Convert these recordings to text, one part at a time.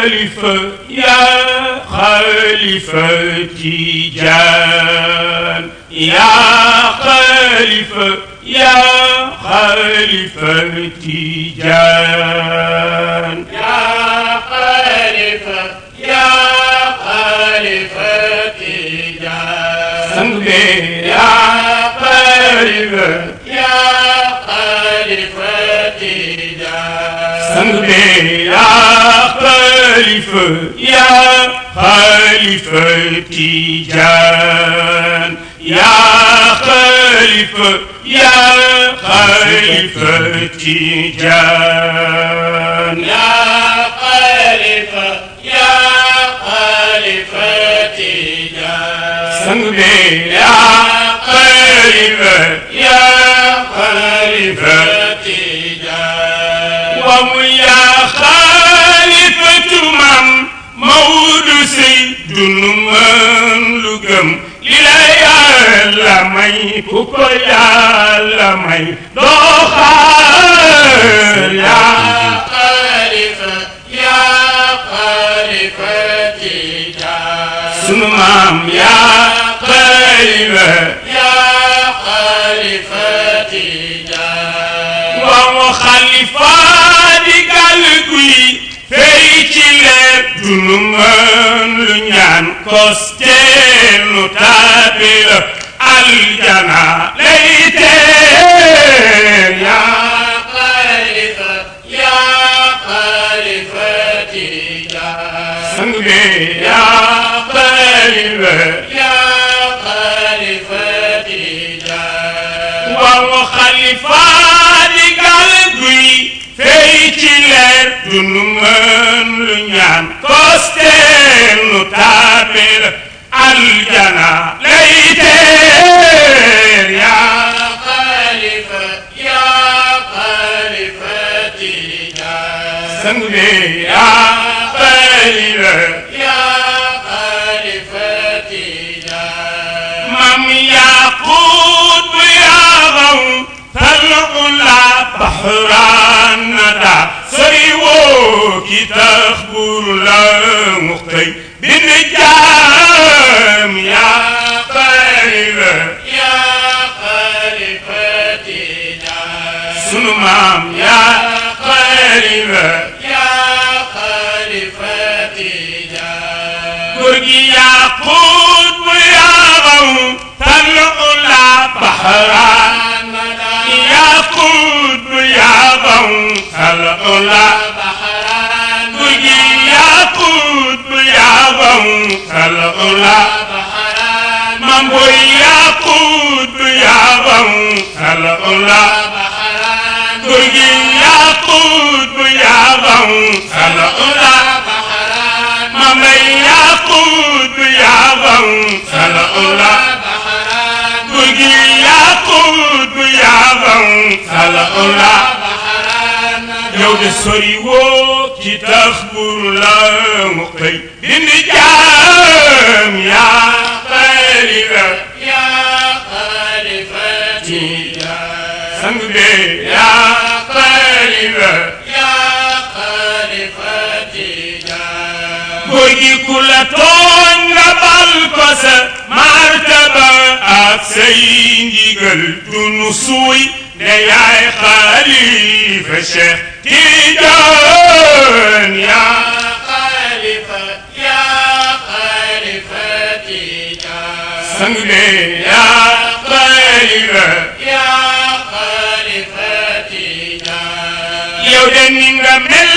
خليفة يا خليفة تيجان يا خليفة يا خليفة تيجان يا خليفة يا خليفة تيجان سنبي يا خليفة يا خليفة تيجان سنبي يا خليفة يا خليفة تيجان يا خليفة يا خليفة تيجان يا خليفة يا خليفة تيجان سنبي يا خليفة يا خليفة تيجان ويا خليفة مام مود سيدنا من لغم إلى يا ماي كوكو يا ماي دوخال يا خليفة يا خليفة تيجان سنمام يا خليفة يا خليفة تيجان وخليفة دي قلبي فيتلب دنمان لنيان كوستين نتابل الجنة ليتين يا خليفة يا خليفة تيجان سنبي يا خليفة يا خليفة تيجان وخليفة دي قلبي فيتلب دنمان لنيان كوستين نتابل الجنة ليتين يا خليفة يا خليفة تيجان سنبي يا خليفة يا خليفة تيجان مام ياقوت يا غو فالعلا بحران ندى سريو كي تخبر لا مختي بالنجام يا خليفة يا خليفة تيجان سنمام يا خليفة يا خليفة تيجان برقي ياقوت يا غو فالعلا بحران ياقوت يا غو فالعلا بحران برقي ياقوت يا غو فالعلا بحران مامبوي ياقوت يا غو فالعلا بحران برقي ياقوت يا غو فالعلا بحران مامي ياقوت يا غو فالعلا بحران برقي ياقوت يا غو فالعلا بحران يود سوريو كي تخبر لا مقي بالنجام يا خليفة يا خليفة تيجان سنبي يا خليفة يا خليفة تيجان بوجي كل تون بالكوس مرتبة أكسيني قلت نسوي لياي خليفة شيخ تيجان يا خليفة يا خليفة تيجان سنبي يا خليفة يا خليفة تيجان يودني نمل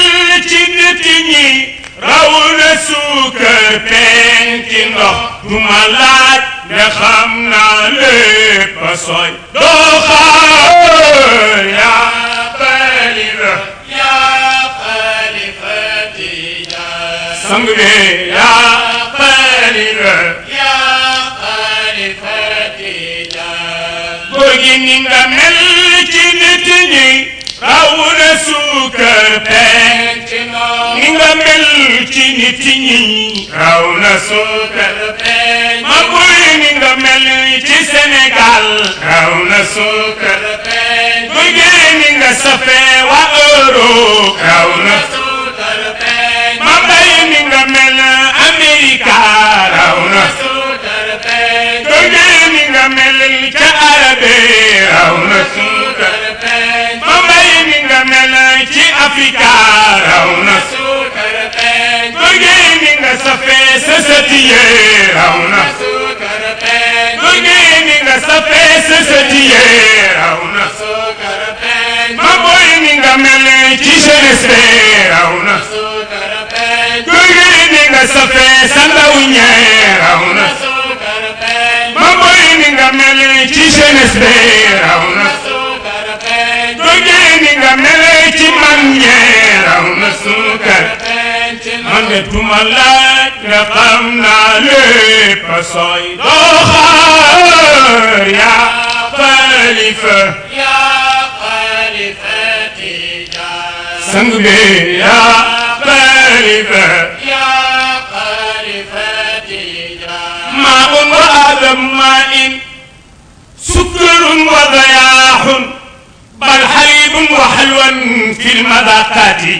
تنتني راونا سوكر بنتي نخ دمالات نخمنا لبسوي دوخال يا خليفة يا خليفة تيجان سنبي يا خليفة يا خليفة تيجان بوجي نمل تنتني راونا سوكر بنتي ninga mel ci nit ñi raw na suukar feeñ ma buy ninga mel ci Sénégal raw na suukar feeñ buy ninga safee wa Europe raw na suukar feeñ ma bay Afrika raw na suukar feeñ góorgee ni nga mel ca arabe raw na suukar feeñ ma mbay ni nga mel ci Afrika raw na suukar feeñ góorgee ni nga safee sa sëtiye raw na suukar feeñ góorgee ni nga safee sa sëtiye raw na suukar feeñ ma boy ni nga mel ci jeunesse be raw na suukar feeñ góorgee ni nga safee sa ndaw ñe raw na suukar feeñ ma boy ni nga mel ci jeunesse be raw na suukar feeñ góorgee ni nga mel ci mag ñe raw na suukar man de tuma laaj nga xam naa lépp sooy doxal yaa xalifa sang bi yaa xalifa maa'un wa adam maa'in sukkarun wa dayaaxun bal xalibun wa xalwan fil madaqaati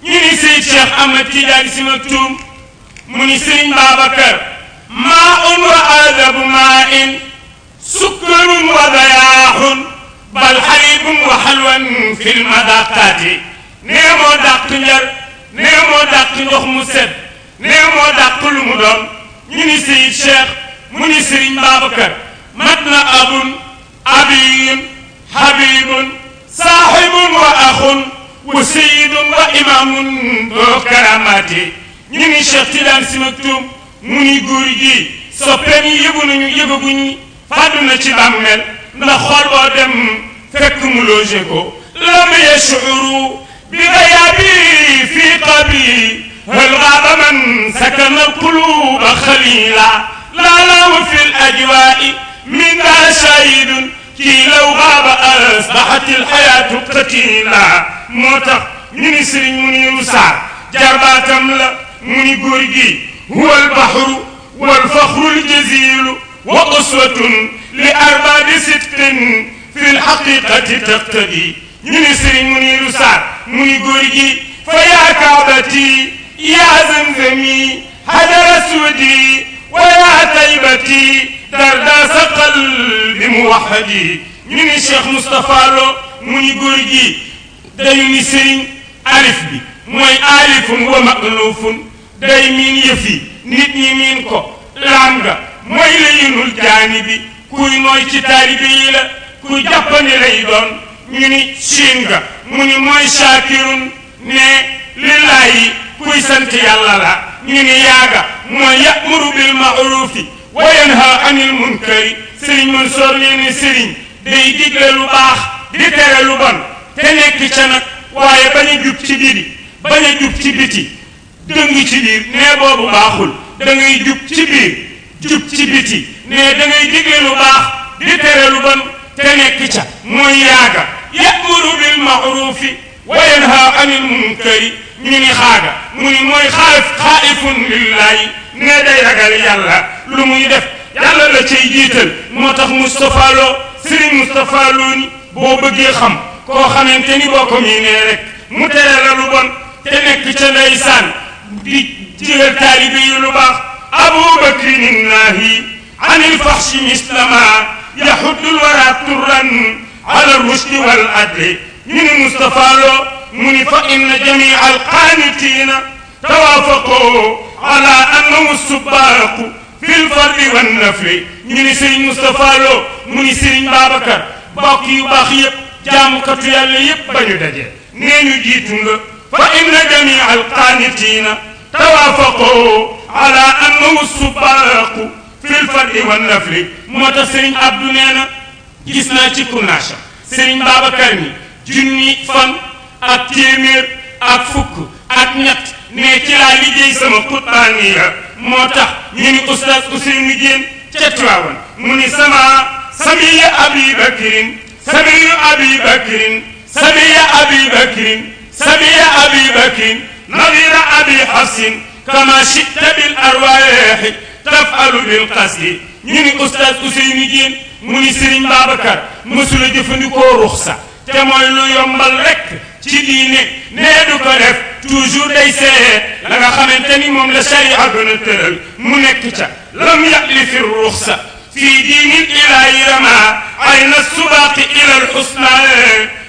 ñu ni Seydi Cheikh Ahmad Tidiane Sy Maktoum mu ni Serigne Babacar maa'un wa adabu maa'in sukkarun wa dayaaxun bal xalibun wa xalwan fil madaqaati nee moo dàq njar nee moo dàq ndox mu set nee moo dàq lu mu doon ñu ni Seydi Cheikh mu ni Serigne Babacar mat na abun abiyun habibun saaxibun wa axun wa sayyidun wa imaamun doo karamaati ñu ni Cheikh Tidiane Sy Maktoum mu ni góor gi soppeem yi yëgu nañu yëgaguñu fàddu na ci bàmmeel ndax xool boo dem fekk mu loge ko lam yashuru bi gayaabi fi qabri hal gaaba man sakana alquluba xalila laa laamu fi l ajwaai min daa shahidun kii law gaaba asbaxat alxayaatu qatila moo tax ñu ni Sëriñ Muniiru Saar jarbaatam la mu ni góor gi huwa albaxru walfaxru aljazilu wa uswatun li arbaabi sidqin fi lxaqiqati taqtadi ñu ni Sëriñ Muniiru Saar mu ni góor gi fa yaa kaabati yaa zamzami hajar aswadi wa yaa taybati dardaasa qalbi muwahhadi ñu ni Cheikh Moustapha Lo mu ni góor gi dañu ni sëriñ alif bi mooy alifun wa ma'lufun day miin yëfi nit ñi miin ko laam nga mooy la yinul jaani bi kuy nooy ci taalibe yi la kuy jàppandi lay doon ñu ni siin nga mu ni mooy shaakirun ne lillaahi kuy sant yàlla la ñu ni yaaga mooy ya'muru bil ma'rufi wa yanha anil munkari sëriñ Mansoor nee ne sëriñ day digle lu baax di tere lu bon te nekk ca nag waaye bañ a jub ci biir bañ a jub ci biti dëng ci biir nee boobu baaxul da ngay jub ci biir jub ci biti nee da ngay digle lu baax di tere lu bon te nekk ca mooy yaaga ya'muru bil ma'rufi wa yanha anil munkari ñu ni xaaga mu ni mooy xaa'ifun lillahi nee day ragal yàlla lu muy def yàlla la cay jiital moo tax Moustapha Lo Serigne Moustapha Lo ni boo bëggee xam koo xamante ni boo ko miinee rek mu tere la lu bon te nekk ca ndeysaan di digal taalibe yi lu baax Abubakrin naahi anil fahshi mislama yahuddul wara turran ala rushdi wal adli ñu ni Moustapha Lo mu ni fa inna jamia alqaanitina tawafaqu ala annahu subaqu fi lfardi wannafli ñu ni Serigne Moustapha Lo mu ni Serigne Babacar bokk yu baax yëpp jaamukatu yàlla yëpp ba ñu daje nee ñu jiitu nga fa inna jamia alqaanitina tawafaqu ala annahu subaqu fi lfardi wannafli moo tax Serigne Abdou nee na gis naa ci kunaasa Serigne Babacar ni junni fan ak téeméer ak fukk ak ñett ne ci laa liggéey sama xutbaaniya moo tax ñu ni oustaz Ousseynou Diène ca Tiwaawan mu ni samiya abi bakrin samiya abi bakrin samiya abi bakrin samiya abi bakrin nadira abi hafsin kama shi'ta bil arwaahi taf'alu bil qasdi ñu ni oustaz Ousseynou Diène mu ni Serigne Babacar mësula jëfandikoo ruxsa te mooy lu yombal rek ci diine nee du ko def toujours day seet la nga xamante ni moom la sharia gën a tëral mu nekk ca lam ya'li fi ruxsa fi diinil ilaahi rama ayna subaaqi ila alxusna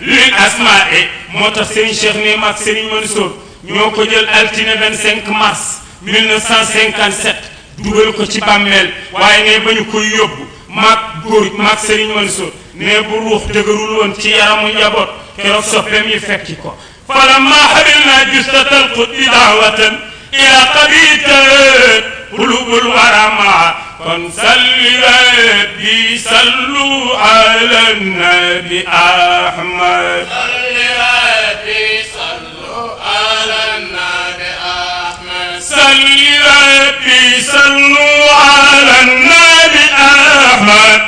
lil asmaai moo tax Serigne Cheikh ne maag Serigne Mansour ñoo ko jël altine 25 mars 1957 dugal ko ci bàmmeel waaye ne ba ñu koy yóbbu maag góor maag Serigne Mansour ne bu ruux dëgërul woon ci yaramu njaboot keroog soppeem yi fekki ko falamma habilna justatal qutbi daawatan ila qabitat qulubul warama kon salli rabbi sallu ala nabi ahmad salli rabbi sallu ala nabi ahmad salli rabbi sallu ala nabi ahmad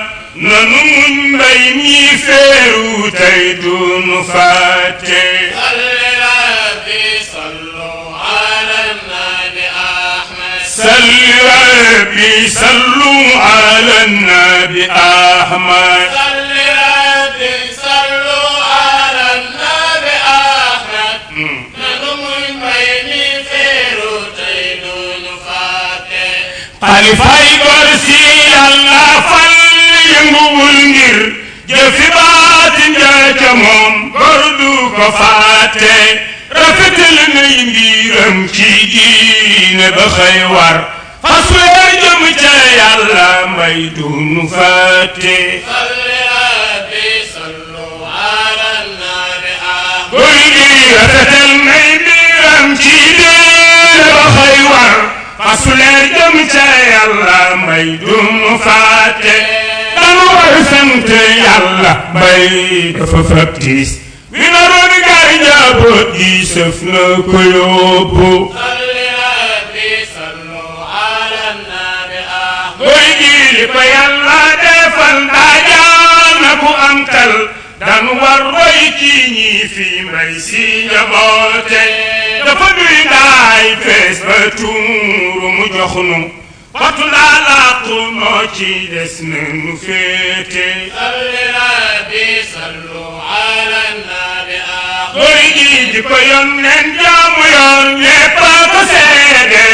nanu muñ mbay mi feeru tey dunu fàtte salli rabbi sallu ala nabi ahmad salli rabbi sallu ala nabi ahmad salli rabbi sallu ala nabi ahmad nanu muñ mbay mi feeru tey dunu fàtte xalifay gor si yàlla fal yënguwul ngir jëfi baatin ja moom gor du ko fàtte rafetal nay mbiram ci diine ba xëy war fas weer jëm ca yàlla mbay dunu fàtte salli rabbi sallu ala nabi ahmad góor gi rafetal nay mbiram ci diine ba xëy war fas weer jëm ca yàlla mbay dunu fàtte danu war sant yàlla mbay dafa factice wi naroon gaay njaboot gi sëf na ko yóbbu salli rabbi sallu ala nabi ahmad góor gi li ko yàlla defal daajal na ku am xel danu war roy ci ñi fi mbay si njaboote dafa duy daay fees ba tuuru mu jox nu waxtu laa laaqu noo ci des nanu féete salli rabbi sallu ala nabi ahmad góor gi di ko yónneen jaamu yoon ñépp a ko seede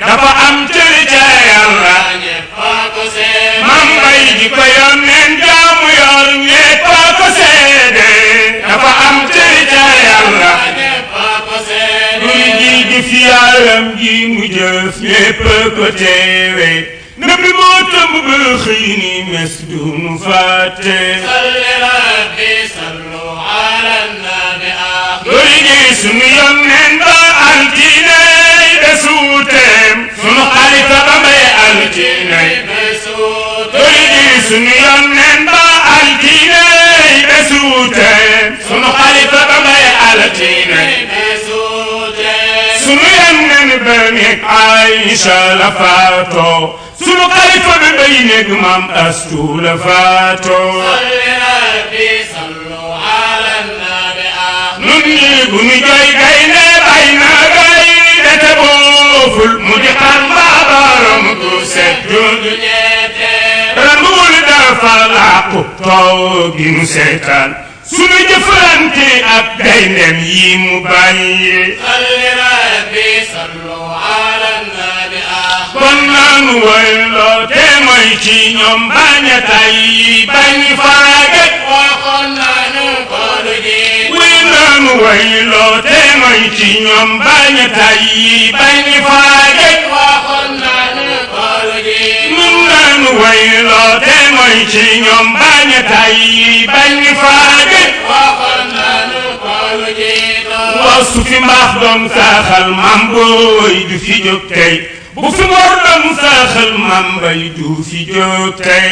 dafa am cër ca yàlla ñépp a ko seede mam bay di ko yónneen jaamu yoon ñépp a ko seede dafa am cër ca yàlla ñépp a ko seede góor gi di fi yàllam gi mu jëf ñépp a ko teewe nabi moo tëmb ba xëy ni mes du nu fàtte salli rabbi sallu ala nabi ahmad góor gi sunu yónneen ba altine besuuteem sunu xalifa ba mbay altine góor gi sunu yónneen ba altine besuuteem sunu xalifa ba mbay altine sunu yónneen ba nekk Aïcha la faatoo sunu xalifa bi bay nekk maam Astu la faatoo nun ñi bu nu jooy gaynde bay na gaynde te booful mu di xar mbaabaram ku seddul rambul dafa làqu toogi nu seetaan sunu jëflante ak gayndem yi mu bàyyi kon nanu wayloo te mooy ci ñoom bañ a tayyi bañ faage wuy nanu wayloo te mooy ci ñoom bañ a tayyi bañ faage nun nanu wayloo te mooy ci ñoom bañ a tayyi bañ faage waaw su fi mbaax doon saaxal mam booy du fi jóg tey bu fi mor doon saaxal mam bay du fi jóg tey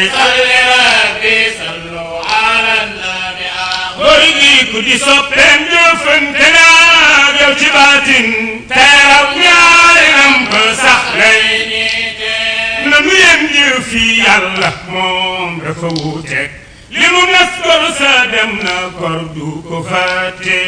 góor gi ku di soppeem jëfante naa yow ci baatin teeraw ñaari nam ko sax lay na nu yem jëfi yàlla moom dafa wuuteeg li mu nas gor sa dem na gor du ko fàtte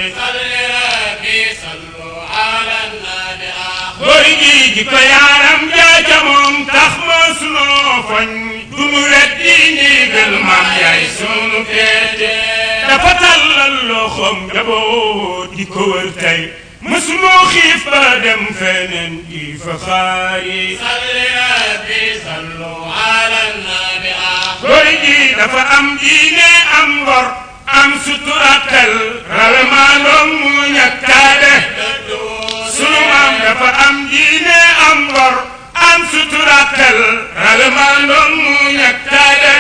góor gi ji ko yaaram jaaja moom tax ma sunoo foñ du nu weddi ndigal maam yaay sunu féete dafa tàllal loxoom njaboot di ko wër tey mësunoo xiif ba dem feneen di fa xaari salli rabbi sallu ala nabi góor gi dafa am diine am ngor am suturatal rawemaandoom mu ñakkaade sunu maam dafa am diine am ngor am suturatal rawemaandoom mu ñakkaade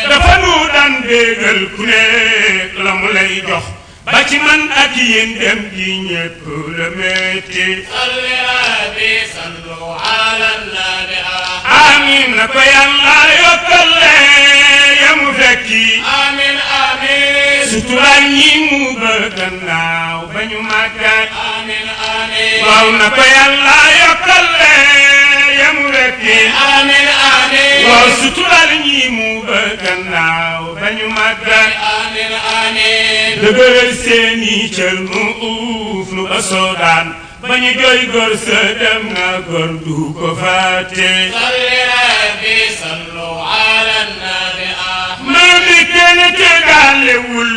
dafa nu daan bégal ku nekk la mu lay jox ba ci man ak yéen dem ji ñépp la metti salli rabbi sallu ala nabi amiin na ko yàlla yokkal yamu fekki amiin amiin sutural ñi mu ba gannaaw ba ñu màggat amiin amiin waaw na ko yàlla yokkal yamu fekki amiin amiin waaw sutural ñi mu ba gannaaw ba ñu màggat amiin amiin dëgëral seeni cër mu uuf nu ba soodaan ba ñu jooy góor sa dem na góor du ko fàtte salli rabbi sallu ala nabi maam mi kenn tegaalewul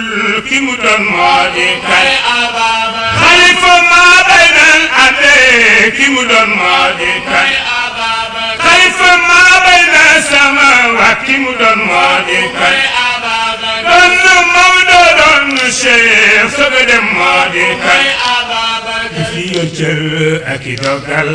ki mu doon moo di kay ababa xalifa maa bay nal ate ki mu doon moo di kay ababa xalifa maa bay na sama wax ki mu doon moo di kay ababa doon na Maodo doon na Cheikh soga dem moo di kay ababa fi yor cër ak i dogal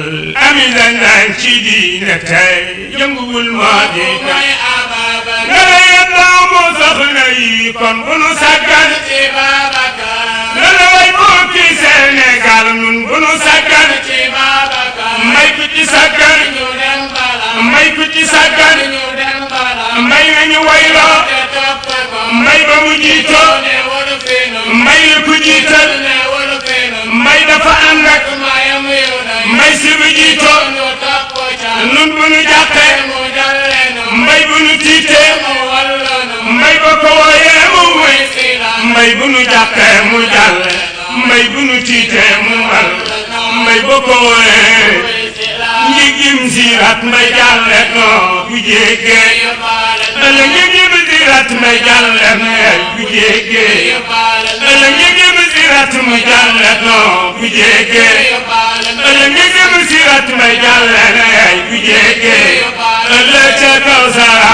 ami la naan ci diine tey yënguwul moo di kay ababa nga la yendaaw moo soxna yi kon bu nu sàggan ci Babacar nga la way bokki Sénégal nun bu nu sàggan ci Babacar mbay ku ci sàggan ñu dem bala mbay ku ci sàggan ñu dem bala mbay nañu wayloo te topp ko mbay ba mu jiitoo ne wolu finu mbay la ku jiital ne wolu finu mbay dafa ànd ak mayam yow na mbay si bu jiitoo ñu topp ca nun bu nu jàqee mu jallenu mbay bu nu tiitee mu wallonu mbay ba ko wooyee mu wuy sila mbay bu nu jàqee mu jàll mbay bu nu tiitee mu wal mbay ba ko wooyee njigim sirat mbay jàlle noo bu jéegee ëllë njigim sirat mbay jàlle noo bu jéegee ëllë njigim sirat mu jàlle noo bu jéegee ëllë njigim sirat mbay jàlle noo bu jéegee ëllëg ca kaw sara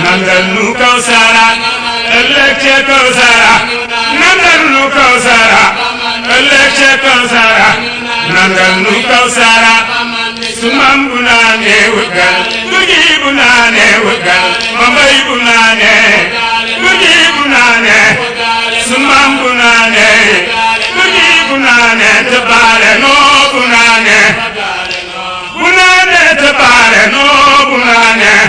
nandal nu kaw sara ëllëg ca kaw sara nandal nu kaw sara ëllëg ca kaw sara nandal nu kaw sara su mam bu naanee wëggal guji bu naanee wëggal ma mbay bu naanee guji bu naanee su mam bu naanee guji bu naanee te baale noo bu naanee te baale noo bu naanee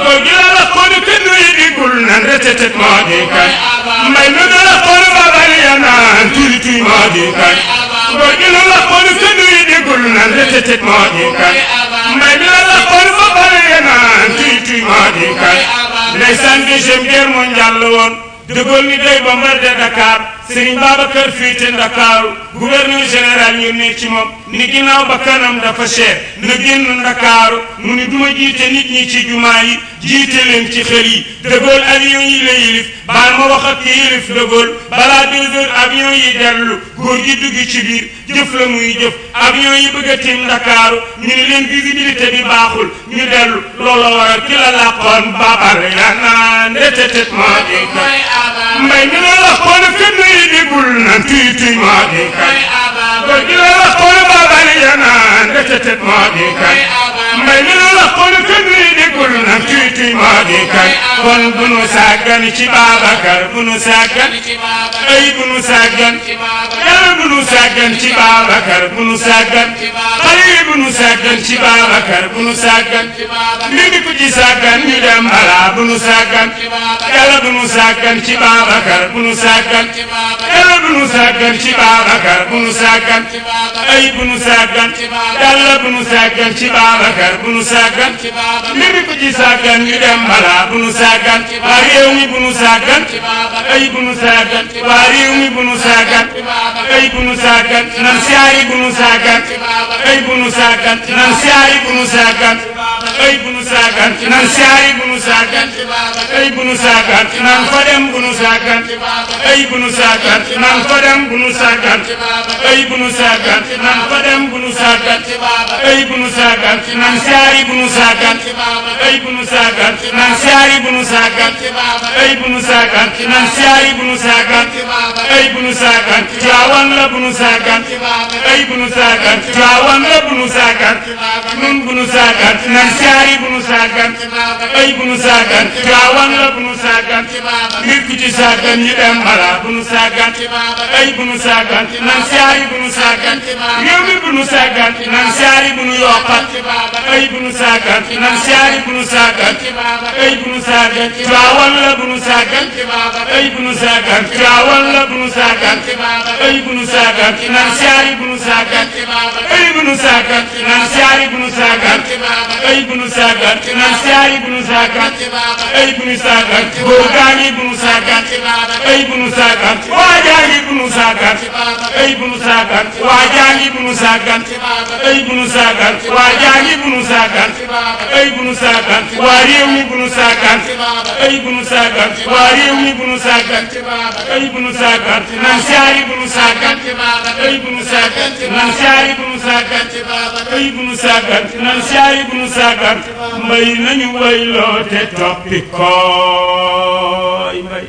góor gi la la xool kenn yi digul nan retetet moo di kay mbay mi la xool babal ya naan tuy tuy moo di kay góor gi la xool kenn yi digul nan retetet moo di kay mbay mi la xool babal ya naan tuy tuy moo di kay ndeysaan deuxième guerre mondiale la woon De Gaulle ni day bombardé Dakar Serigne Babacar fii te Ndakaaru gouverneur général ñu ne ci moom ni ginnaaw ba kanam dafa cher na génn Ndakaaru mu ni duma jiite nit ñi ci jumaa yi jiite leen ci xel yi De Gaulle avion yi la yilif baal ma wax ak ki yilif De Gaulle balaa 2 heures avion yi dellu góor gi dugg ci biir jëf la muy jëf avion yi bëgg a tiim Ndakaaru ñu ne leen visibilité bi baaxul ñu dellu looloo waral ki la làqoon babal ya naan ndetetet moo di kay mbay mi la làqoon kenn yi digul nan tuy tuy moo di kay góor gi la làqoon babal ya naan ndetetet moo di kay mbay mi la làqoon kenn yi digul nan tuy tuy moo di kay kon bu nu sàggan ci Babacar bu nu sàggan ay bu nu sàggan yàlla bu nu sàggan ci Babacar bu nu sàggan xale yi bu nu sàggan ci Babacar bu nu sàggan mbindi ku ci sàggan ñu dem balaa bu nu sàggan yàlla bu nu sàggan ci Babacar bu nu sàggan yàlla bu nu sàggan ci Babacar bu nu sàggan ay bu nu sàggan yàlla bu nu sàggan ci Babacar bu nu sàggan mbindi ku ci sàggan ñu dem balaa bu nu sàggan waa réew mi bu nu sàggan ay bu nu sàggan waa réew mi bu nu sàggan ay bu nu sàggan nan siyaari bu nu sàggan ay bu nu sàggan nan siyaari bu nu sàggan ay bu nu saagan nan siyaari bu nu saagan ay bu nu saagan nan fa dem bu nu saagan ay bu nu saagan nan fa dem bu nu saagan ay bu nu saagan nan fa dem bu nu saagan ay bu nu saagan nan siyaari bu nu saagan ay bu nu saagan nan siyaari bu nu saagan ay bu nu saagan nan siyaari bu nu saagan ay bu nu saagan Tiwaawan la bu nu saagan ay bu nu saagan Tiwaawan la bu nu saagan nun bu nu saagan nan siyaari bu nu saagan ay bu nu saagan Tiwaawan la bu nu saagan ngir ku ci saagan ñu dem bala bu nu saagan ay bu nu saagan nan siyaari bu nu saagan réew mi bu nu saagan nan siyaari bu nu yokkat ay bu nu saagan nan siyaari bu nu saagan ay bu nu saagan Tiwaawan la bu nu saagan ay bu nu saagan Tiwaawan la bu nu saagan ay bu nu saagan nan siyaari bu nu saagan ay bu nu saagan nan siyaari bu nu saagan ay bu nu saagan nan siyaari bu nu saagan ay bu nu saagan góor gaa ngi bu nu saagan ay bu nu saagan waa jaa ngi bu nu saagan ay bu nu saagan waa jaa ngi bu nu saagan ay bu nu saagan waa jaa ngi bu nu saagan ay bu nu saagan waa réew mi bu nu saagan ay bu nu saagan waa réew mi bu nu saagan ay bu nu saagan nan siyaari bu nu saagan ay bu nu saagan nan siyaari bu nu saagan ay bu nu saagan nan siyaari bu nu saagan mbay nañu wayloo te toppi kooy mbay